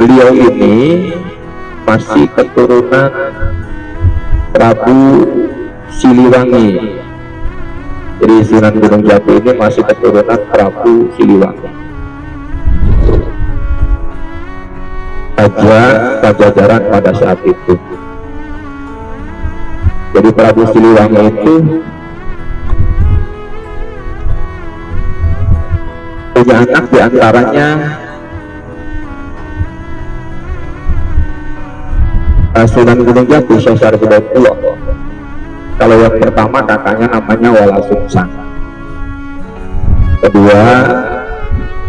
beliau ini masih keturunan Prabu Siliwangi. Jadi Sunan Gunung Jati ini masih keturunan Prabu Siliwangi, Raja Pajajaran pada saat itu. Jadi Prabu Siliwangi itu punya anak, diantaranya Sunan Gunung Jati, Syekh Syarif Hidayatullah. Kalau yang pertama kakaknya namanya Wala Sungsang, kedua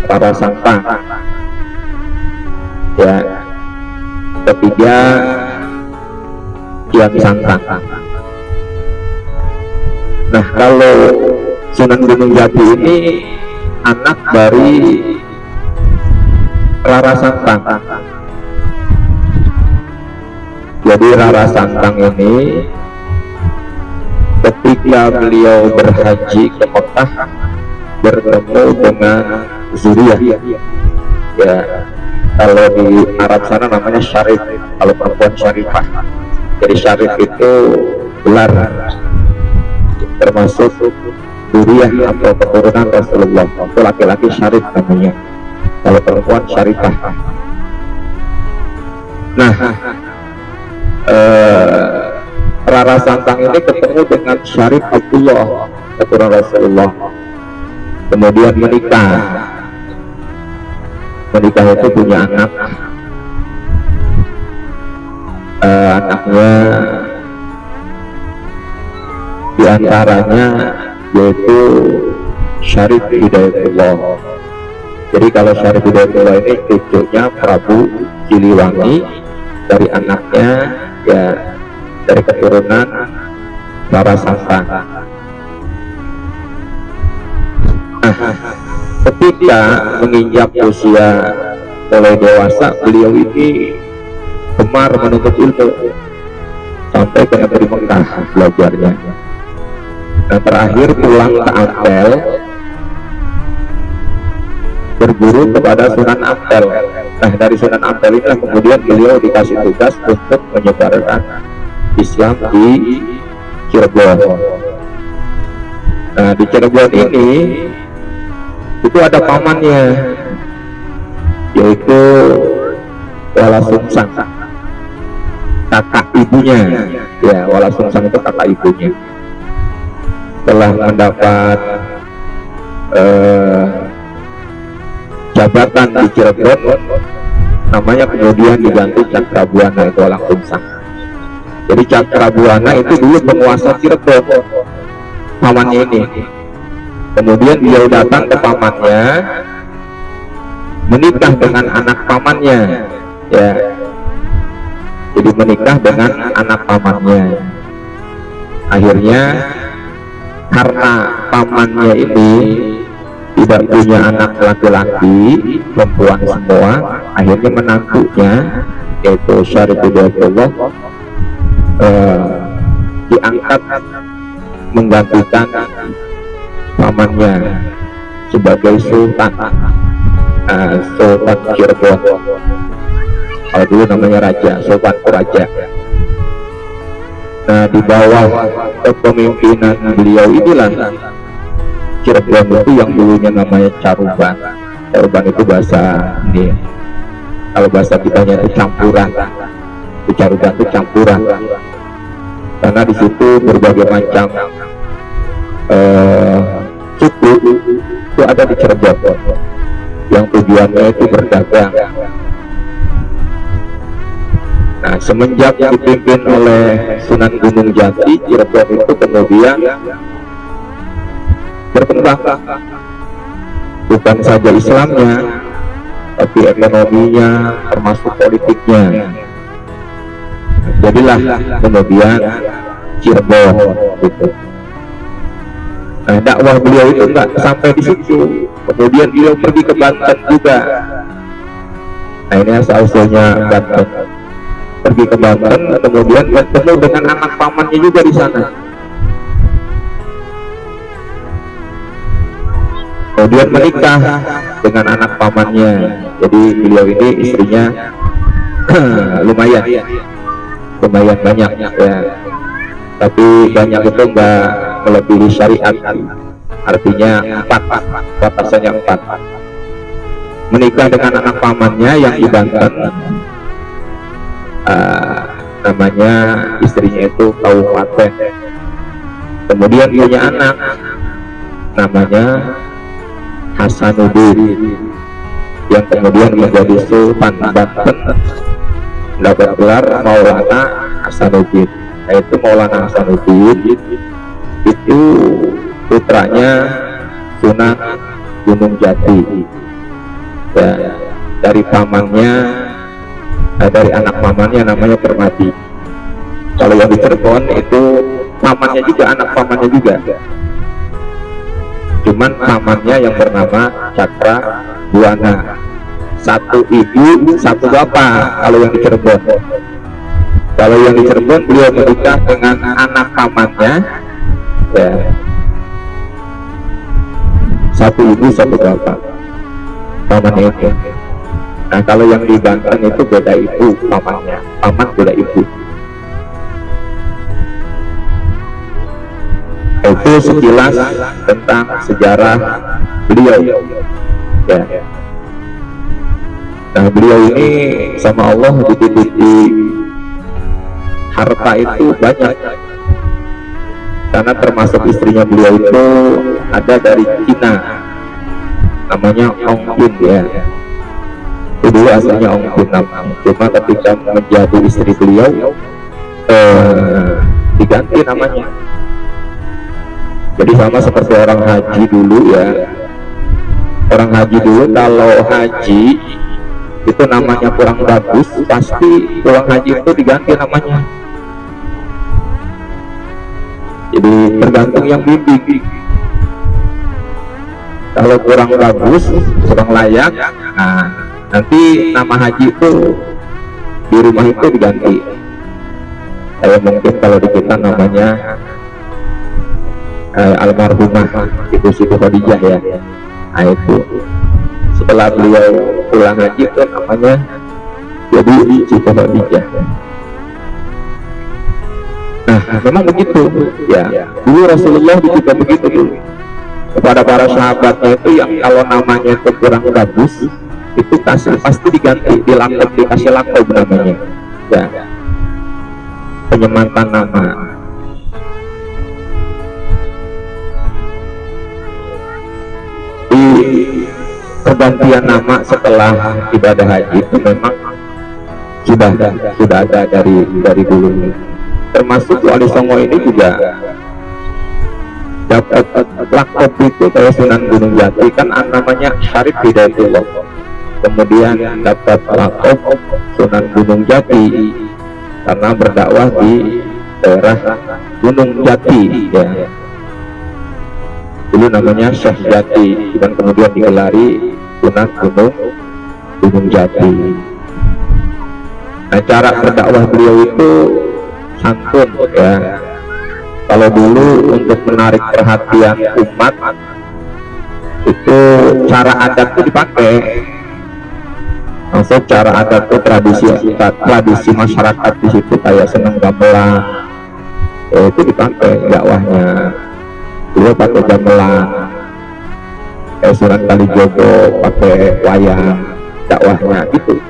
Rara Santang, ya, ketiga Kian Santang. Nah, kalau Sunan Gunung Jati ini anak dari Rara Santang. Jadi Rara Santang ini ketika beliau berhaji ke Mekah bertemu dengan Zuriyah, ya, kalau di Arab sana namanya Syarif, kalau perempuan Syarifah. Jadi Syarif itu gelar, termasuk Zuriyah atau keturunan Rasulullah. Itu laki-laki Syarif namanya, kalau perempuan Syarifah. Nah, Rara Santang ini ketemu dengan Syarif Abdullah, keturunan Rasulullah, kemudian menikah itu punya anak, anaknya diantaranya yaitu Syarif Hidayatullah. Jadi kalau Syarif Hidayatullah ini cucunya Prabu Siliwangi, dari anaknya ya dari keturunan Rara Santang. Nah, ketika menginjak usia mulai dewasa, beliau ini gemar menuntut ilmu sampai ke negeri Mekah belajarnya. Nah, terakhir pulang ke Ampel berguru kepada Sunan Ampel. Nah, dari Sunan Ampel ini kemudian beliau dikasih tugas untuk menyebarkan Islam di Cirebon. Nah, di Cirebon ini itu ada pamannya, yaitu Wala Sungsang, kakak ibunya. Ya, Wala Sungsang itu kakak ibunya. Setelah mendapat jabatan di Cirebon, namanya kemudian diganti Cakrabuana, itu Wala Sungsang. Jadi Cakrabuana itu dulu penguasa Cirebon, pamannya ini. Kemudian beliau datang ke pamannya, menikah dengan anak pamannya, ya. Jadi menikah dengan anak pamannya. Akhirnya karena pamannya ini tidak punya anak laki-laki, perempuan semua, akhirnya menantunya yaitu Syarif Hidayatullah diangkat menggantikan pamannya sebagai Sultan, Sultan Cirebon. Kalau dulu namanya Raja, Sultan Raja. Nah, di bawah kepemimpinan beliau inilah Cirebon itu yang dulunya namanya Caruban. Caruban itu bahasa ini, kalau bahasa kitanya itu campuran. Di Caruban itu campuran, karena di situ berbagai macam suku itu ada di Cirebon yang tujuannya itu berdagang. Nah, semenjak dipimpin oleh Sunan Gunung Jati, Cirebon itu kemudian berkembang, bukan saja Islamnya tapi ekonominya termasuk politiknya. Jadilah kemudian Cirebon gitu. Nah, dakwah beliau itu enggak sampai di situ, kemudian beliau pergi ke Banten juga. Nah, ini asal-usulnya Banten, pergi ke Banten, kemudian bertemu dengan anak pamannya juga di sana. Kemudian menikah dengan anak pamannya. Jadi beliau ini istrinya lumayan banyak ya, tapi banyak itu enggak melebihi syariat, artinya 4, batasannya 4. Menikah dengan anak pamannya yang di Banten, namanya istrinya itu Kaupaten, kemudian punya anak namanya Hasanuddin yang kemudian menjadi Sultan Banten, dapat gelar Maulana Hasanuddin. Yaitu Maulana Hasanuddin itu putranya Sunan Gunung Jati ya, dari pamannya, dari anak pamannya namanya Permadi. Kalau yang di Cirebon itu pamannya juga, anak pamannya juga, cuman pamannya yang bernama Cakra Buana, satu ibu satu bapak. Kalau yang di Cirebon, kalau yang di Cirebon beliau menikah dengan anak pamannya ya, satu ibu satu bapak pamannya itu. Nah kalau yang di Banten itu beda ibu pamannya, paman beda ibu. Itu sekilas tentang sejarah beliau ya. Nah beliau ini sama Allah dititipi harta itu banyak, karena termasuk istrinya beliau itu ada dari Cina, namanya Ong Bin ya. Itu dulu asalnya Ong Bin namanya, cuma ketika menjadi istri beliau diganti namanya. Jadi sama seperti orang haji dulu ya, orang haji dulu kalau haji itu namanya kurang bagus, pasti pulang haji itu diganti namanya. Jadi tergantung yang bimbing. Kalau kurang bagus, kurang layak, nah nanti nama haji itu di rumah itu diganti. Kayak mungkin kalau di kita namanya almarhumah Ibu Siti Khadijah ya. Nah itu setelah beliau pulang haji itu namanya jadi Siti Khadijah. Nah memang begitu ya, dulu Rasulullah juga begitu dulu kepada para sahabatnya itu, yang kalau namanya itu kurang bagus itu pasti diganti, dilakop, dikasih lakop namanya ya, penyematan nama. Di pergantian nama setelah ibadah haji itu memang sudah ada dari dulu. Termasuk Wali Songo ini juga dapat lakop itu kayak Sunan Gunung Jati, kan namanya Syarif Hidayatullah, kemudian dapat lakop Sunan Gunung Jati karena berdakwah di daerah Gunung Jati ya. Dulu namanya Syekh Jati, dan kemudian digelari Sunan Gunung Jati. Nah cara berdakwah beliau itu santun ya. Kalau dulu untuk menarik perhatian umat itu cara adat itu dipakai. Maksud cara adat itu tradisi masyarakat di situ kayak seneng gamelan, itu dipakai dakwahnya. Beliau pakai gamelan, Sunan Kalijogo pakai wayang, dakwahnya gitu.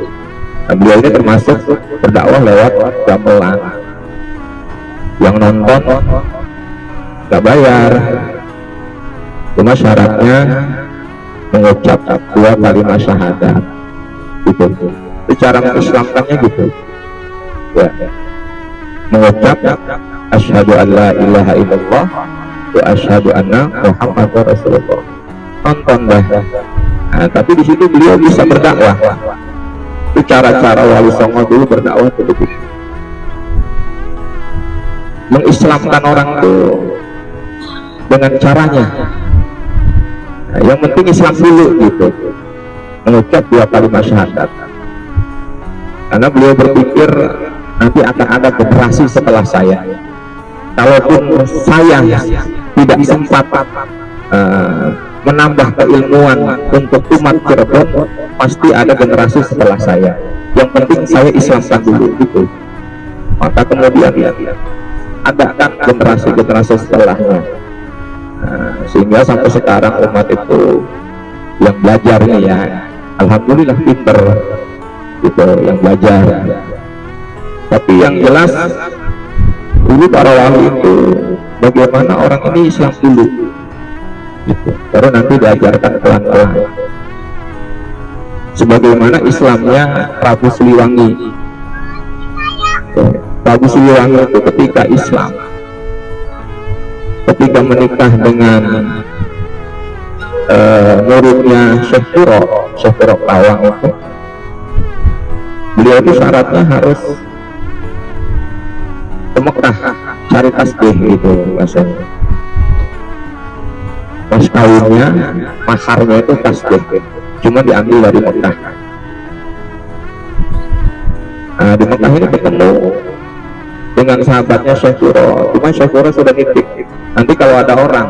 Nah, beliau ini termasuk berdakwah lewat gamelan. Yang nonton nggak bayar, cuma syaratnya mengucap 2 kalimat syahadat gitu. Itu cara mengislamkannya gitu ya, mengucap asyhadu an la ilaha illallah wa asyhadu anna muhammadar rasulullah. Nonton dah. Nah, tapi di situ beliau bisa berdakwah. Itu cara-cara Wali Songo dulu berdakwah itu begitu. Mengislamkan orang itu dengan caranya. Nah, yang penting Islam dulu gitu, mengucap 2 kalimat syahadat. Karena beliau berpikir nanti akan ada generasi setelah saya, kalaupun saya tidak sempat menambah keilmuan untuk umat Cirebon, pasti ada generasi setelah saya. Yang penting saya Islamkan dulu gitu. Maka kemudian ada kan generasi setelahnya. Nah, sehingga sampai sekarang umat itu yang belajar ini ya, alhamdulillah pinter gitu yang belajar. Tapi yang jelas dulu para wali itu bagaimana orang ini Islam dulu gitu, baru nanti diajarkan pelan-pelan. Sebagaimana Islamnya Prabu Siliwangi. Prabu Siliwangi itu ketika Islam, ketika menikah dengan muridnya Syekh Puro Lawang itu, beliau itu syaratnya harus ke Mekah cari tasbih gitu bahasanya. Mas kawinnya, maharnya itu tasbih, cuma diambil dari Mekah. Nah, di Mekah ini ketemu dengan sahabatnya Syekh Puro, cuma Syekh Puro sudah nitip, nanti kalau ada orang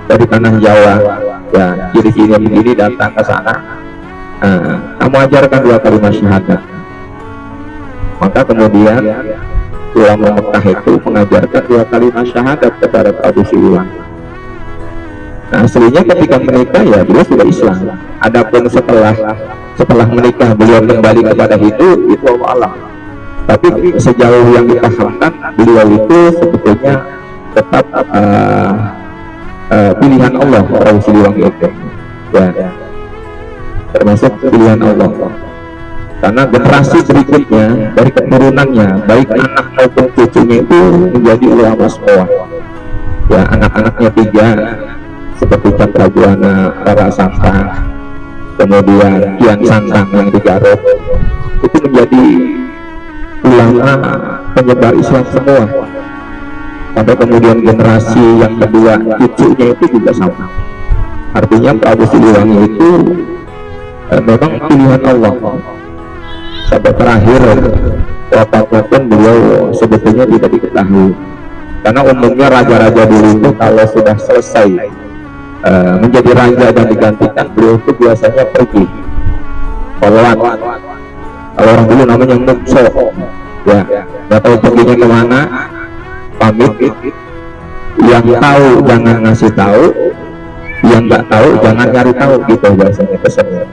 dari tanah Jawa ya ciri-cirinya begini datang ke sana, kamu ajarkan 2 kalimat syahadat. Maka kemudian ulama Mekah itu mengajarkan 2 kalimat syahadat kepada Prabu Siliwangi. Nah, aslinya ketika menikah ya beliau sudah Islam. Adapun setelah menikah beliau kembali kepada hidup, itu Allah alam. Tapi sejauh yang dipahamkan, beliau itu sebetulnya tetap pilihan Allah, Prabu Siliwangi itu ya, termasuk pilihan Allah. Karena generasi berikutnya dari keturunannya, baik anak maupun cucunya itu menjadi ulama semua ya. Anak-anaknya 3 seperti Cakrabuana, Rara Santang, kemudian Kian Santang yang di Garut, itu menjadi ulama penyebar Islam semua. Sampai kemudian generasi yang kedua, cucunya itu juga sama. Artinya Prabu Siliwangi itu memang pilihan Allah. Sampai terakhir wafatnya pun beliau sebetulnya tidak diketahui. Karena umumnya raja-raja dulu itu kalau sudah selesai menjadi raja dan digantikan, beliau itu biasanya pergi sholat. Kalau orang dulu namanya mukso ya, nggak tahu perginya kemana, pamit. Yang tahu jangan ngasih tahu, yang nggak tahu jangan nyari tahu, gitu biasanya pesannya.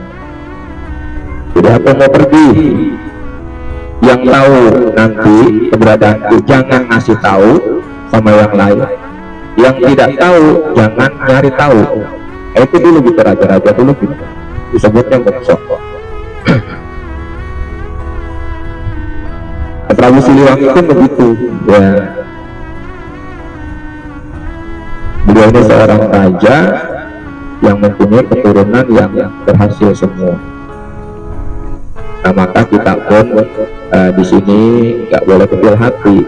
Jadi aku mau pergi, yang tahu nanti keberadaanku jangan ngasih tahu sama yang lain, yang tidak tahu jangan nyari tahu. Itu dulu gitu, raja-raja dulu gitu disebutnya mukso. Prabu Siliwangi itu begitu ya. Beliau ini seorang raja yang mempunyai keturunan yang berhasil semua. Nah, maka kita pun di sini nggak boleh kecil hati.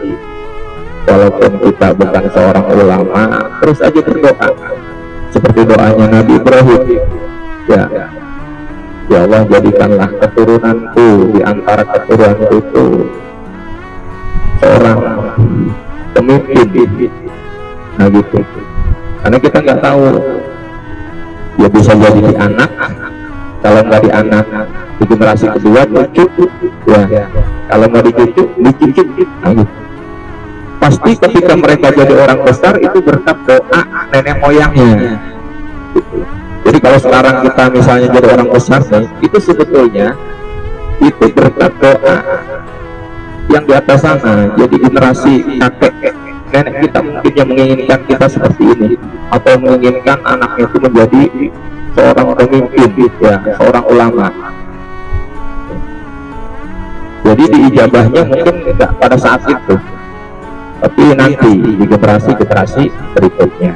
Walaupun kita bukan seorang ulama, terus aja berdoa seperti doanya Nabi Ibrahim ya. Ya Allah, jadikanlah keturunanku di antara keturunanku itu seorang pemimpin. Nah gitu. Karena kita nggak tahu, ya bisa jadi di anak, kalau nggak di anak di generasi kedua cucu ya, kalau nggak di cucu di cucu. Nah gitu. Pasti ketika mereka jadi orang besar itu berkat doa nenek moyangnya gitu. Jadi kalau sekarang kita misalnya jadi orang besar nih, itu sebetulnya itu berkat doa yang di atas sana. Jadi generasi kakek nenek kita mungkin yang menginginkan kita seperti ini, atau menginginkan anaknya itu menjadi seorang pemimpin ya, seorang ulama. Jadi diijabahnya mungkin tidak pada saat itu, tapi nanti di generasi berikutnya.